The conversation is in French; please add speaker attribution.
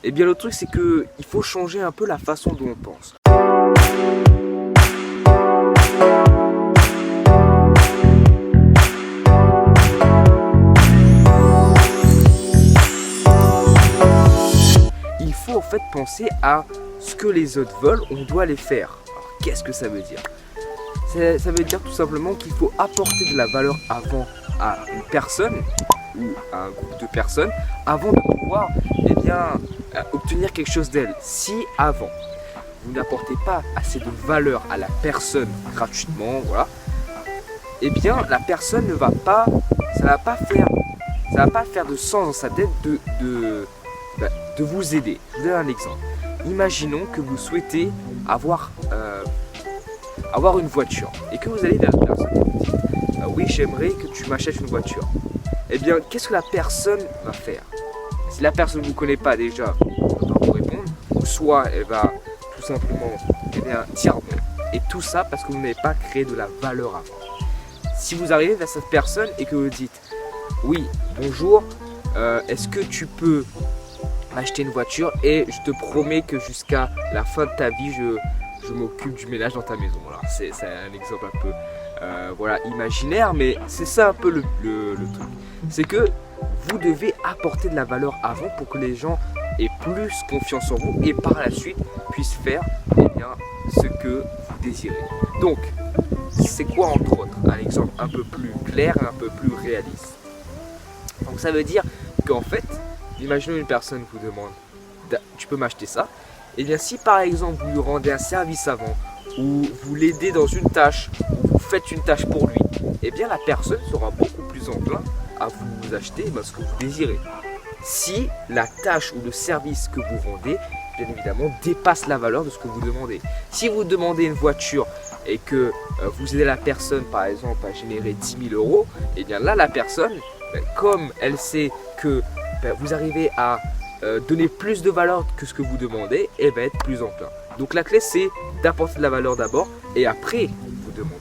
Speaker 1: Eh bien le truc c'est que il faut changer un peu la façon dont on pense. Il faut en fait penser à ce que les autres veulent, on doit les faire. Alors qu'est-ce que ça veut dire? Ça veut dire tout simplement qu'il faut apporter de la valeur avant à une personne ou à un groupe de personnes avant de pouvoir obtenir quelque chose d'elle. Si avant vous n'apportez pas assez de valeur à la personne gratuitement, voilà, eh bien la personne ne va pas, ça va pas faire de sens dans sa tête de vous aider. Je vous donne un exemple. Imaginons que vous souhaitez avoir une voiture et que vous allez vers une personne et vous dites oui, j'aimerais que tu m'achètes une voiture. Eh bien, qu'est-ce que la personne va faire? Si la personne ne vous connaît pas déjà, elle ne va pas vous répondre, ou soit elle va tout simplement dire non. Et tout ça parce que vous n'avez pas créé de la valeur avant. Si vous arrivez vers cette personne et que vous dites oui, bonjour, est-ce que tu peux m'acheter une voiture et je te promets que jusqu'à la fin de ta vie, je m'occupe du ménage dans ta maison. Voilà, c'est un exemple un peu imaginaire, mais c'est ça un peu le truc. C'est que vous devez apporter de la valeur avant pour que les gens aient plus confiance en vous et par la suite puissent faire ce que vous désirez. Donc, c'est quoi entre autres un exemple un peu plus clair et un peu plus réaliste? Donc ça veut dire qu'en fait, imaginons une personne vous demande tu peux m'acheter ça. Et bien si par exemple vous lui rendez un service avant ou vous l'aidez dans une tâche ou vous faites une tâche pour lui, et bien la personne sera beaucoup plus enclin à vous acheter ce que vous désirez. Si la tâche ou le service que vous rendez, bien évidemment, dépasse la valeur de ce que vous demandez. Si vous demandez une voiture et que vous aidez la personne par exemple à générer 10 000 euros, et bien là la personne, comme elle sait que vous arrivez à donner plus de valeur que ce que vous demandez, elle va être plus enclin. Donc la clé c'est d'apporter de la valeur d'abord et après vous demandez.